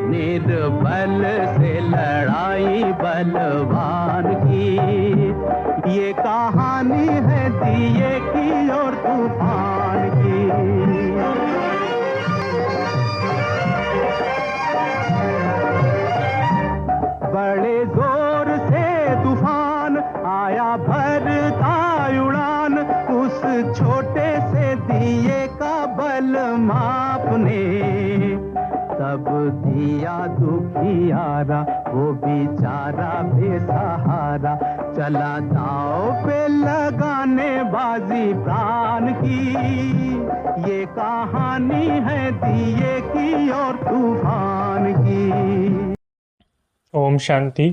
निर्बल से लड़ाई बलवान की, ये कहानी है दिए की और तूफान की। बड़े जोर से तूफान आया भरता उड़ान, उस छोटे से दिए का बल मापने। तब दिया दुखियारा वो बेचारा बेसहारा, चला दांव पे लगाने बाजी प्राण की, ये कहानी है दिए की और तूफान की। ओम शांति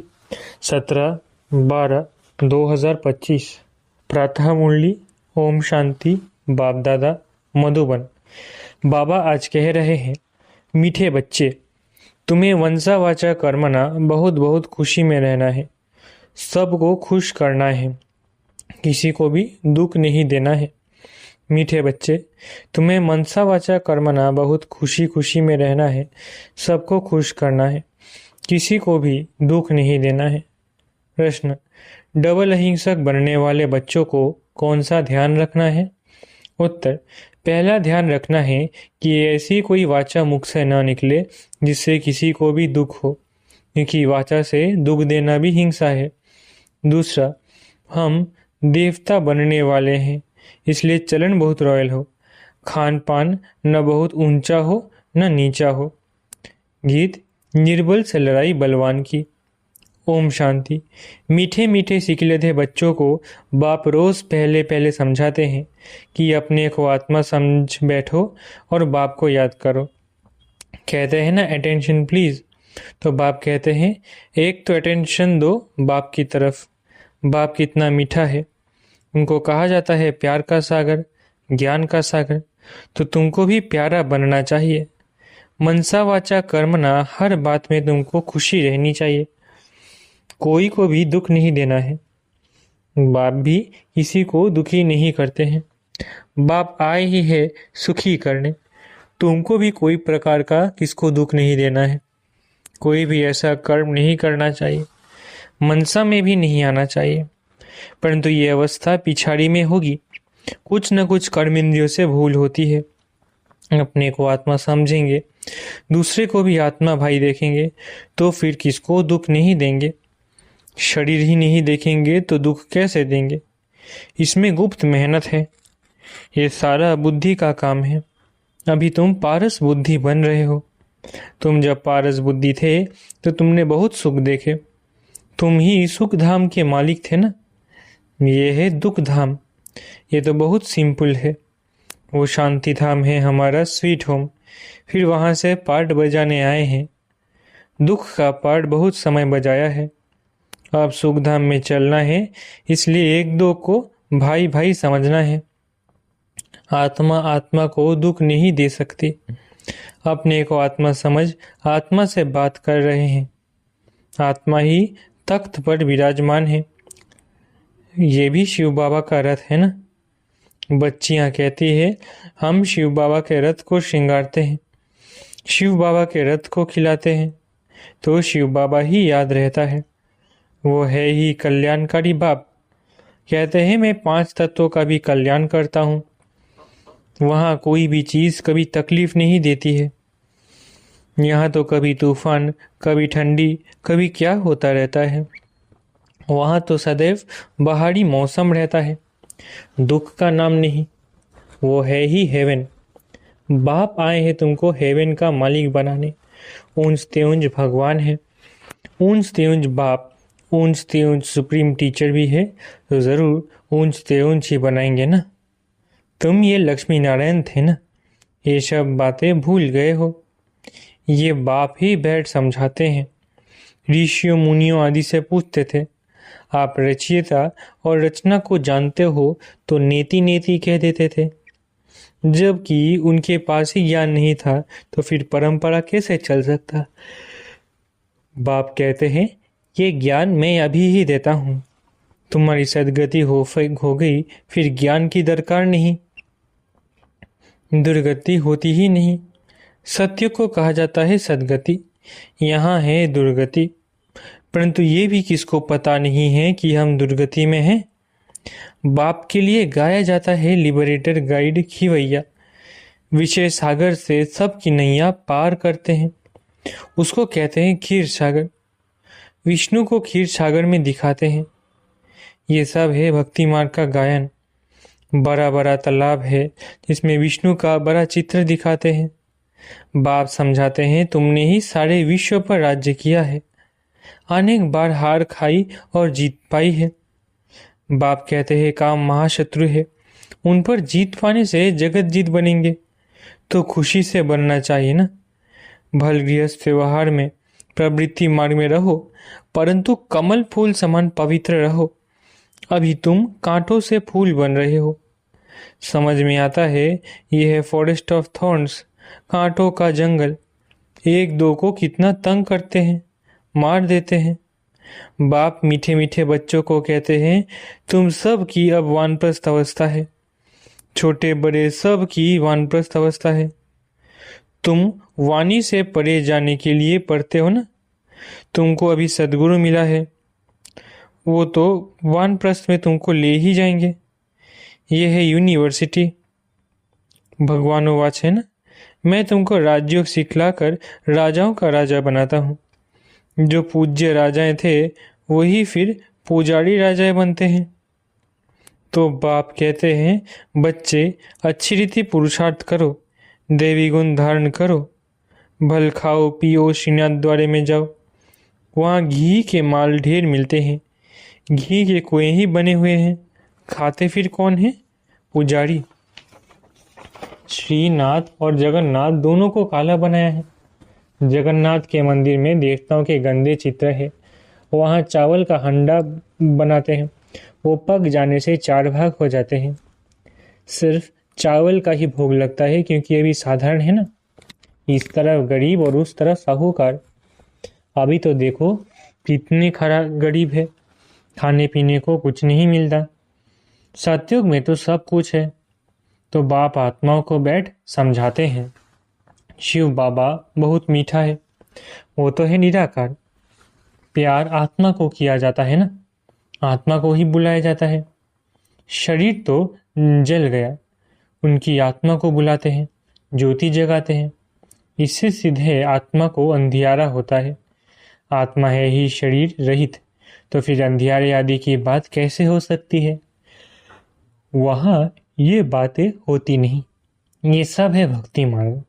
17/12/2025 प्रातः मुरली। ओम शांति। बाप दादा मधुबन। बाबा आज कह रहे हैं, मीठे बच्चे, तुम्हें वंसा वाचा कर्मना बहुत बहुत खुशी में रहना है, सबको खुश करना है, किसी को भी दुख नहीं देना है। मीठे बच्चे, तुम्हें मनसा वाचा कर्मना बहुत खुशी खुशी में रहना है, सबको खुश करना है, किसी को भी दुख नहीं देना है। प्रश्न, डबल अहिंसक बनने वाले बच्चों को कौन सा ध्यान रखना है? उत्तर, पहला ध्यान रखना है कि ऐसी कोई वाचा मुख से न निकले जिससे किसी को भी दुख हो, क्योंकि वाचा से दुख देना भी हिंसा है। दूसरा, हम देवता बनने वाले हैं, इसलिए चलन बहुत रॉयल हो, खान पान न बहुत ऊंचा हो न नीचा हो। गीत, निर्बल से लड़ाई बलवान की। ओम शांति। मीठे मीठे सिखलधे बच्चों को बाप रोज पहले पहले समझाते हैं कि अपने को आत्मा समझ बैठो और बाप को याद करो। कहते हैं ना, अटेंशन प्लीज, तो बाप कहते हैं एक तो अटेंशन दो बाप की तरफ। बाप कितना मीठा है, उनको कहा जाता है प्यार का सागर, ज्ञान का सागर, तो तुमको भी प्यारा बनना चाहिए। मनसा वाचा कर्मना, हर बात में तुमको खुशी रहनी चाहिए, कोई को भी दुख नहीं देना है। बाप भी किसी को दुखी नहीं करते हैं, बाप आए ही है सुखी करने। तुमको भी कोई प्रकार का किसको दुख नहीं देना है, कोई भी ऐसा कर्म नहीं करना चाहिए, मनसा में भी नहीं आना चाहिए। परंतु ये अवस्था पिछाड़ी में होगी, कुछ न कुछ कर्म इंद्रियों से भूल होती है। अपने को आत्मा समझेंगे, दूसरे को भी आत्मा भाई देखेंगे, तो फिर किसको दुख नहीं देंगे। शरीर ही नहीं देखेंगे तो दुख कैसे देंगे। इसमें गुप्त मेहनत है, ये सारा बुद्धि का काम है। अभी तुम पारस बुद्धि बन रहे हो। तुम जब पारस बुद्धि थे तो तुमने बहुत सुख देखे, तुम ही सुख धाम के मालिक थे ना। ये है दुख धाम, ये तो बहुत सिंपल है। वो शांति धाम है हमारा स्वीट होम, फिर वहाँ से पार्ट बजाने आए हैं। दुख का पार्ट बहुत समय बजाया है, अब सुख धाम में चलना है, इसलिए एक दो को भाई भाई समझना है। आत्मा आत्मा को दुख नहीं दे सकती। अपने को आत्मा समझ आत्मा से बात कर रहे हैं, आत्मा ही तख्त पर विराजमान है। ये भी शिव बाबा का रथ है ना। बच्चियां कहती है, हम शिव बाबा के रथ को श्रृंगारते हैं, शिव बाबा के रथ को खिलाते हैं, तो शिव बाबा ही याद रहता है। वो है ही कल्याणकारी बाप। कहते हैं मैं 5 तत्वों का भी कल्याण करता हूँ। वहाँ कोई भी चीज़ कभी तकलीफ नहीं देती है। यहाँ तो कभी तूफान, कभी ठंडी, कभी क्या होता रहता है। वहाँ तो सदैव बाहरी मौसम रहता है, दुख का नाम नहीं। वो है ही हेवन। बाप आए हैं तुमको हेवन का मालिक बनाने। ऊंच तेऊंज भगवान है, ऊंच तेऊंज बाप, ऊंच तेऊंज सुप्रीम टीचर भी है, तो ज़रूर ऊंच तेऊंज ही बनाएंगे ना। तुम ये लक्ष्मी नारायण थे ना, ये सब बातें भूल गए हो। ये बाप ही बैठ समझाते हैं। ऋषियों मुनियों आदि से पूछते थे, आप रचयिता और रचना को जानते हो तो नेति नेति कह देते थे। जबकि उनके पास ही ज्ञान नहीं था तो फिर परंपरा कैसे चल सकता। बाप कहते हैं, ये ज्ञान मैं अभी ही देता हूँ, तुम्हारी सदगति हो गई फिर ज्ञान की दरकार नहीं, दुर्गति होती ही नहीं। सत्य को कहा जाता है सदगति, यहाँ है दुर्गति, परंतु ये भी किसको पता नहीं है कि हम दुर्गति में हैं। बाप के लिए गाया जाता है लिबरेटर गाइड खिवैया, विषय सागर से सबकी नैया पार करते हैं। उसको कहते हैं क्षीर सागर। विष्णु को क्षीर सागर में दिखाते हैं। ये सब है भक्ति मार्ग का गायन। बड़ा बड़ा तालाब है जिसमें विष्णु का बड़ा चित्र दिखाते हैं। बाप समझाते हैं तुमने ही सारे विश्व पर राज्य किया है, अनेक बार हार खाई और जीत पाई है। बाप कहते हैं काम महाशत्रु है, उन पर जीत पाने से जगत जीत बनेंगे, तो खुशी से बनना चाहिए ना। भल गृहस्थ व्यवहार में प्रवृत्ति मार्ग में रहो, परंतु कमल फूल समान पवित्र रहो। अभी तुम कांटों से फूल बन रहे हो। समझ में आता है यह है फॉरेस्ट ऑफ थॉर्न्स, कांटों का जंगल। एक दो को कितना तंग करते हैं, मार देते हैं। बाप मीठे मीठे बच्चों को कहते हैं तुम सब की अब वानप्रस्थ अवस्था है, छोटे बड़े सब की वानप्रस्थ अवस्था है। तुम वाणी से परे जाने के लिए पढ़ते हो ना। तुमको अभी सद्गुरु मिला है, वो तो वानप्रस्थ में तुमको ले ही जाएंगे। ये है यूनिवर्सिटी। भगवानोवाच है ना, मैं तुमको राजयोग सिखलाकर राजाओं का राजा बनाता हूँ। जो पूज्य राजाएं थे वही फिर पुजारी राजाएं बनते हैं। तो बाप कहते हैं बच्चे अच्छी रीति पुरुषार्थ करो, देवी गुण धारण करो, भल खाओ पियो, श्रीनाथ द्वारे में जाओ, वहाँ घी के माल ढेर मिलते हैं। घी के कुएं ही बने हुए हैं, खाते फिर कौन है? पुजारी। श्रीनाथ और जगन्नाथ दोनों को काला बनाया है। जगन्नाथ के मंदिर में देवताओं के गंदे चित्र है। वहाँ चावल का हंडा बनाते हैं, वो पक जाने से 4 भाग हो जाते हैं। सिर्फ चावल का ही भोग लगता है क्योंकि ये भी साधारण है ना। इस तरफ गरीब और उस तरफ साहूकार। अभी तो देखो कितने खरा गरीब है, खाने पीने को कुछ नहीं मिलता। सतयुग में तो सब कुछ है। तो बाप आत्माओं को बैठ समझाते हैं शिव बाबा बहुत मीठा है, वो तो है निराकार। प्यार आत्मा को किया जाता है ना, आत्मा को ही बुलाया जाता है। शरीर तो जल गया, उनकी आत्मा को बुलाते हैं, ज्योति जगाते हैं। इससे सीधे आत्मा को अंधियारा होता है। आत्मा है ही शरीर रहित, तो फिर अंधियारे आदि की बात कैसे हो सकती है? वहाँ ये बातें होती नहीं। ये सब है भक्ति मार्ग।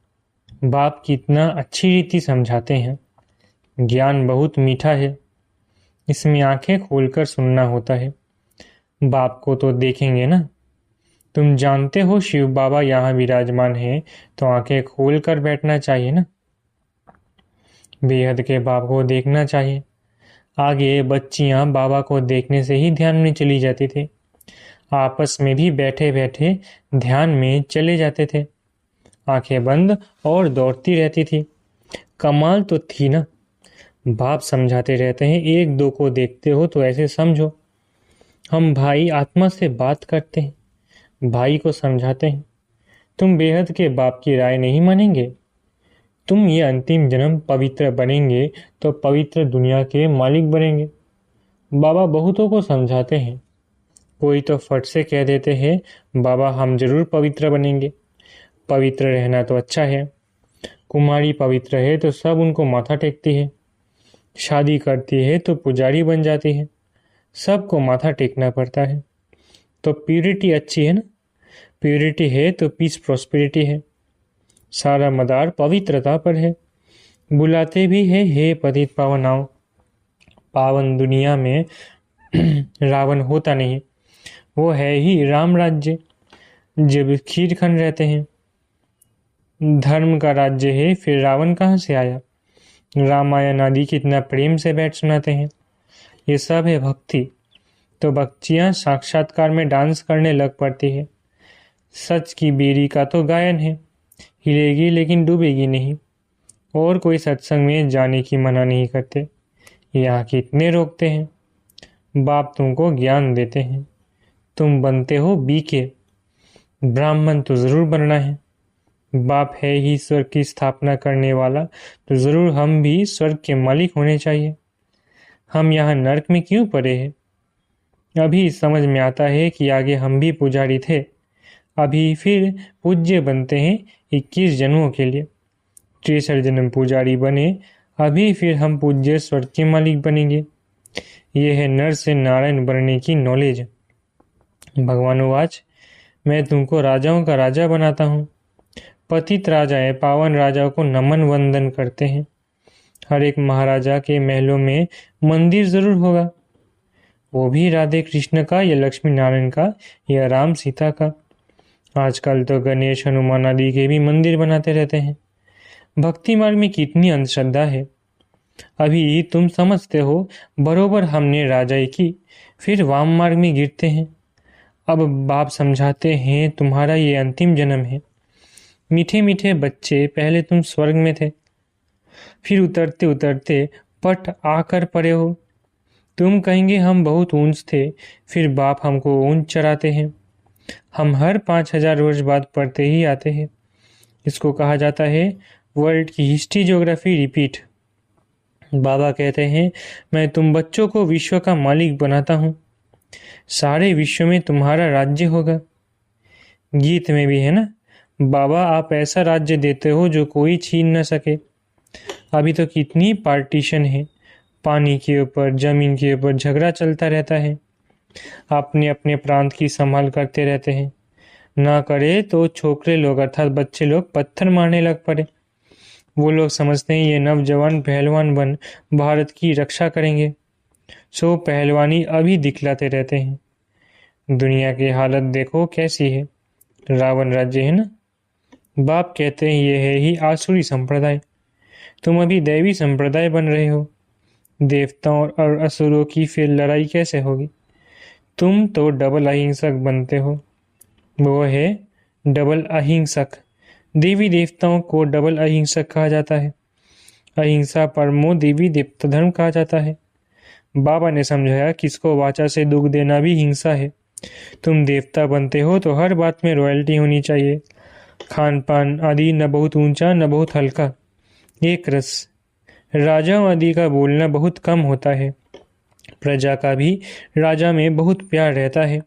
बाप कितना अच्छी रीति समझाते हैं। ज्ञान बहुत मीठा है, इसमें आंखें खोलकर सुनना होता है। बाप को तो देखेंगे ना। तुम जानते हो शिव बाबा यहाँ विराजमान है, तो आंखें खोल कर बैठना चाहिए ना। बेहद के बाप को देखना चाहिए। आगे बच्चियां बाबा को देखने से ही ध्यान में चली जाती थी। आपस में भी बैठे बैठे ध्यान में चले जाते थे। आंखें बंद और दौड़ती रहती थी। कमाल तो थी ना। बाप समझाते रहते हैं एक दो को देखते हो तो ऐसे समझो। हम भाई आत्मा से बात करते हैं, भाई को समझाते हैं। तुम बेहद के बाप की राय नहीं मानेंगे। तुम ये अंतिम जन्म पवित्र बनेंगे तो पवित्र दुनिया के मालिक बनेंगे। बाबा बहुतों को समझाते हैं। कोई तो फट से कह देते हैं बाबा हम जरूर पवित्र बनेंगे। पवित्र रहना तो अच्छा है। कुमारी पवित्र है तो सब उनको माथा टेकती है। शादी करती है तो पुजारी बन जाती है। सबको माथा टेकना पड़ता है। तो प्यूरिटी अच्छी है ना। प्यूरिटी है तो पीस प्रॉस्पेरिटी है। सारा मदार पवित्रता पर है। बुलाते भी है हे पतित पावनाओं। पावन दुनिया में रावण होता नहीं, वो है ही राम राज्य। जब खीरखंड रहते हैं, धर्म का राज्य है, फिर रावण कहाँ से आया? रामायण आदि कितना प्रेम से बैठ सुनाते हैं। ये सब है भक्ति। तो बच्चियां साक्षात्कार में डांस करने लग पड़ती है। सच की बेरी का तो गायन है, हिलेगी लेकिन डूबेगी नहीं। और कोई सत्संग में जाने की मना नहीं करते। यहाँ कितने रोकते हैं। बाप तुमको ज्ञान देते हैं। तुम बनते हो बीके। ब्राह्मण तो जरूर बनना है। बाप है ही स्वर्ग की स्थापना करने वाला, तो जरूर हम भी स्वर्ग के मालिक होने चाहिए। हम यहाँ नरक में क्यों पड़े हैं? अभी समझ में आता है कि आगे हम भी पुजारी थे, अभी फिर पूज्य बनते हैं 21 जन्मों के लिए। 63 जन्म पुजारी बने, अभी फिर हम पूज्य स्वर्ग के मालिक बनेंगे। ये है नर से नारायण बनने की नॉलेज। भगवानुवाच, मैं तुमको राजाओं का राजा बनाता हूँ। पतित राजाएं पावन राजाओं को नमन वंदन करते हैं। हर एक महाराजा के महलों में मंदिर जरूर होगा, वो भी राधे कृष्ण का या लक्ष्मी नारायण का या राम सीता का। आजकल तो गणेश हनुमान आदि के भी मंदिर बनाते रहते हैं। भक्ति मार्ग में कितनी अंधश्रद्धा है। अभी तुम समझते हो बरोबर हमने राजाई की, फिर वाम मार्ग में गिरते हैं। अब बाप समझाते हैं तुम्हारा ये अंतिम जन्म है। मीठे मीठे बच्चे, पहले तुम स्वर्ग में थे, फिर उतरते उतरते पट आकर पड़े हो। तुम कहेंगे हम बहुत ऊंच थे, फिर बाप हमको ऊंच चढ़ाते हैं। हम हर 5000 वर्ष बाद पढ़ते ही आते हैं। इसको कहा जाता है वर्ल्ड की हिस्ट्री ज्योग्राफी रिपीट। बाबा कहते हैं मैं तुम बच्चों को विश्व का मालिक बनाता हूँ, सारे विश्व में तुम्हारा राज्य होगा। गीत में भी है ना, बाबा आप ऐसा राज्य देते हो जो कोई छीन न सके। अभी तो कितनी पार्टीशन है, पानी के ऊपर जमीन के ऊपर झगड़ा चलता रहता है। अपने अपने प्रांत की संभाल करते रहते हैं। ना करे तो छोकरे लोग अर्थात बच्चे लोग पत्थर मारने लग पड़े। वो लोग समझते हैं ये नवजवान पहलवान बन भारत की रक्षा करेंगे, सो पहलवानी अभी दिखलाते रहते हैं। दुनिया की हालत देखो कैसी है, रावण राज्य है ना। बाप कहते हैं ये है ही आसुरी संप्रदाय। तुम अभी दैवी संप्रदाय बन रहे हो। देवताओं और असुरों की फिर लड़ाई कैसे होगी? तुम तो डबल अहिंसक बनते हो। वो है डबल अहिंसक। देवी देवताओं को डबल अहिंसक कहा जाता है। अहिंसा परमो देवी देवता धर्म कहा जाता है। बाबा ने समझाया किसको वाचा से दुख देना भी हिंसा है। तुम देवता बनते हो तो हर बात में रॉयल्टी होनी चाहिए। खान पान आदि न बहुत ऊंचा न बहुत हल्का, एक रस। राजाओं आदि का बोलना बहुत कम होता है। प्रजा का भी राजा में बहुत प्यार रहता है।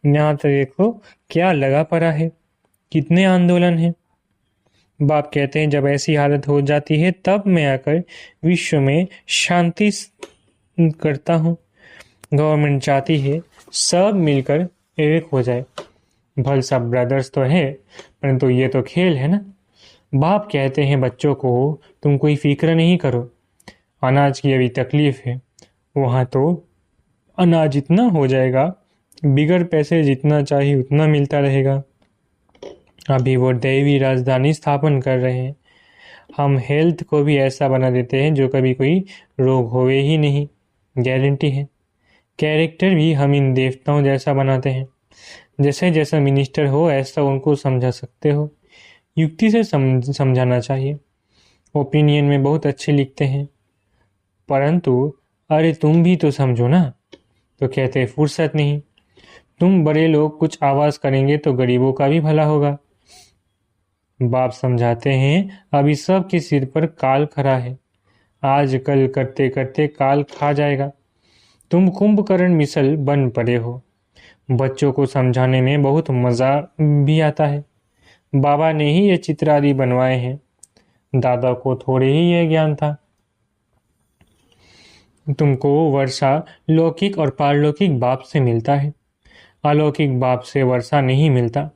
यहाँ तो देखो क्या लगा पड़ा है, कितने आंदोलन है। बाप कहते हैं जब ऐसी हालत हो जाती है तब मैं आकर विश्व में शांति करता हूँ। गवर्नमेंट चाहती है सब मिलकर एक हो जाए। भल सब ब्रदर्स तो है, परंतु ये तो खेल है ना। बाप कहते हैं बच्चों को तुम कोई फिक्र नहीं करो, अनाज की अभी तकलीफ है, वहाँ तो अनाज इतना हो जाएगा, बिगर पैसे जितना चाहिए उतना मिलता रहेगा। अभी वो दैवी राजधानी स्थापन कर रहे हैं। हम हेल्थ को भी ऐसा बना देते हैं जो कभी कोई रोग होवे ही नहीं, गारंटी है। कैरेक्टर भी हम इन देवताओं जैसा बनाते हैं। जैसे जैसा मिनिस्टर हो ऐसा उनको समझा सकते हो। युक्ति से समझाना चाहिए। ओपिनियन में बहुत अच्छे लिखते हैं, परंतु अरे तुम भी तो समझो ना, तो कहते फुर्सत नहीं। तुम बड़े लोग कुछ आवाज करेंगे तो गरीबों का भी भला होगा। बाप समझाते हैं अभी सब के सिर पर काल खड़ा है, आज कल करते करते काल खा जाएगा। तुम कुंभकर्ण मिसल बन पड़े हो। बच्चों को समझाने में बहुत मजा भी आता है। बाबा ने ही ये चित्र आदि बनवाए हैं, दादा को थोड़े ही यह ज्ञान था। तुमको वर्षा लौकिक और पारलौकिक बाप से मिलता है, अलौकिक बाप से वर्षा नहीं मिलता।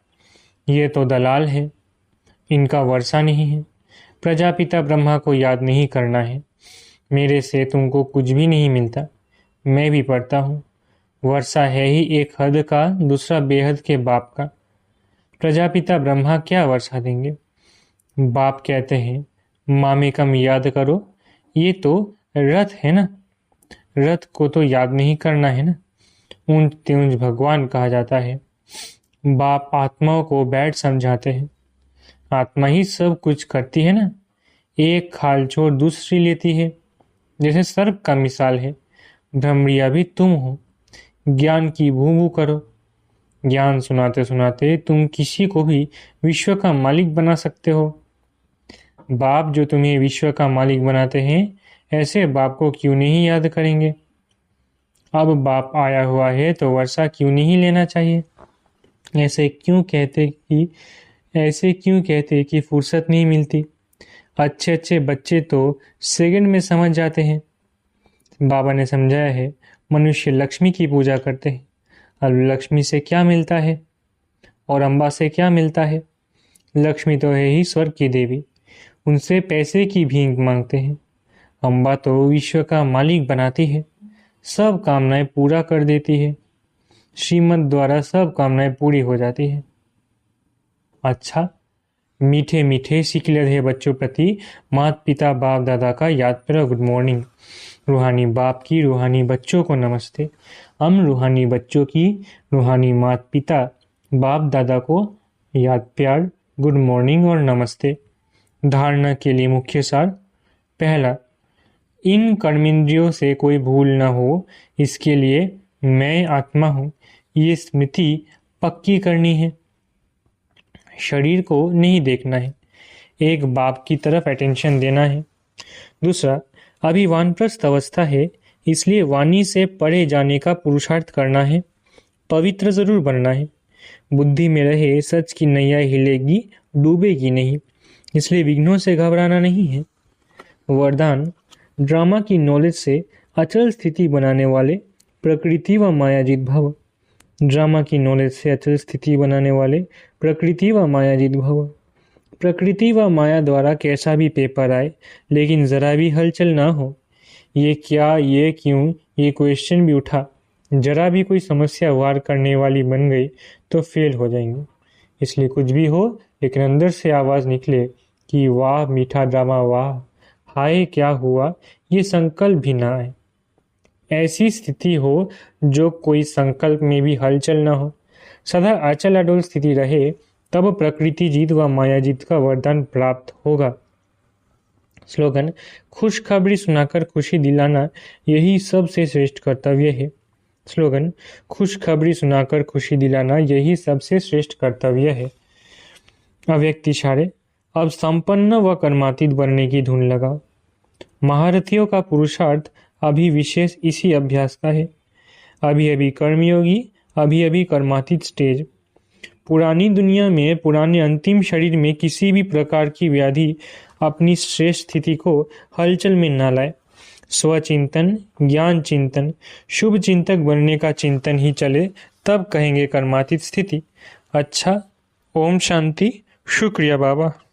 ये तो दलाल है, इनका वर्षा नहीं है। प्रजापिता ब्रह्मा को याद नहीं करना है। मेरे से तुमको कुछ भी नहीं मिलता, मैं भी पढ़ता हूँ। वर्षा है ही एक हद का, दूसरा बेहद के बाप का। प्रजापिता ब्रह्मा क्या वर्षा देंगे? बाप कहते हैं मामेकम याद करो। ये तो रथ है ना, रथ को तो याद नहीं करना है ना। ऊंच त्यूंज भगवान कहा जाता है। बाप आत्माओं को बैठ समझाते हैं। आत्मा ही सब कुछ करती है ना, एक खाल छोड़ दूसरी लेती है। जैसे सर्प का मिसाल है, भ्रमरिया भी तुम हो। ज्ञान की भू भू करो। ज्ञान सुनाते सुनाते तुम किसी को भी विश्व का मालिक बना सकते हो। बाप जो तुम्हें विश्व का मालिक बनाते हैं, ऐसे बाप को क्यों नहीं याद करेंगे। अब बाप आया हुआ है तो वर्षा क्यों नहीं लेना चाहिए। ऐसे क्यों कहते कि फुर्सत नहीं मिलती। अच्छे अच्छे बच्चे तो सेकंड में समझ जाते हैं। बाबा ने समझाया है, मनुष्य लक्ष्मी की पूजा करते हैं। अब लक्ष्मी से क्या मिलता है और अम्बा से क्या मिलता है। लक्ष्मी तो है ही स्वर्ग की देवी, उनसे पैसे की भीख मांगते हैं। अम्बा तो विश्व का मालिक बनाती है, सब कामनाएं पूरा कर देती है। श्रीमत द्वारा सब कामनाएं पूरी हो जाती है। अच्छा, मीठे मीठे सिकलर बच्चों प्रति माता पिता बाप दादा का याद करो गुड मॉर्निंग। रूहानी बाप की रूहानी बच्चों को नमस्ते। हम रूहानी बच्चों की रूहानी माता पिता बाप दादा को याद प्यार गुड मॉर्निंग और नमस्ते। धारणा के लिए मुख्य सार। पहला, इन कर्मेंद्रियों से कोई भूल न हो, इसके लिए मैं आत्मा हूँ ये स्मृति पक्की करनी है। शरीर को नहीं देखना है, एक बाप की तरफ अटेंशन देना है। दूसरा, अभी वानप्रस्थ अवस्था है, इसलिए वाणी से पढ़े जाने का पुरुषार्थ करना है। पवित्र जरूर बनना है। बुद्धि में रहे सच की नैया हिलेगी, डूबेगी नहीं, इसलिए विघ्नों से घबराना नहीं है। वरदान, ड्रामा की नॉलेज से अचल स्थिति बनाने वाले प्रकृति व मायाजीत भव। ड्रामा की नॉलेज से अचल स्थिति बनाने वाले प्रकृति व मायाजीत भव। प्रकृति व माया द्वारा कैसा भी पेपर आए, लेकिन जरा भी हलचल ना हो। ये क्या, ये क्यों, ये क्वेश्चन भी उठा, जरा भी कोई समस्या वार करने वाली बन गई तो फेल हो जाएंगे। इसलिए कुछ भी हो, लेकिन अंदर से आवाज निकले कि वाह मीठा ड्रामा, वाह हाय क्या हुआ, ये संकल्प भी ना आए। ऐसी स्थिति हो जो कोई संकल्प में भी हलचल ना हो, सदा अचल अडोल स्थिति रहे, तब प्रकृति जीत व माया जीत का वरदान प्राप्त होगा। स्लोगन, खुशखबरी सुनाकर खुशी दिलाना यही सबसे श्रेष्ठ कर्तव्य है। स्लोगन, खुशखबरी सुनाकर खुशी दिलाना यही सबसे श्रेष्ठ कर्तव्य है। अव्यक्त इशारे, अब संपन्न व कर्मातीत बनने की धुन लगाओ। महारथियों का पुरुषार्थ अभी विशेष इसी अभ्यास का है। अभी अभी कर्मयोगी, अभी अभी कर्मातीत स्टेज। पुरानी दुनिया में, पुराने अंतिम शरीर में किसी भी प्रकार की व्याधि अपनी श्रेष्ठ स्थिति को हलचल में न लाए। स्वचिंतन, ज्ञान चिंतन, शुभ चिंतक बनने का चिंतन ही चले, तब कहेंगे कर्मातीत स्थिति। अच्छा, ओम शांति। शुक्रिया बाबा।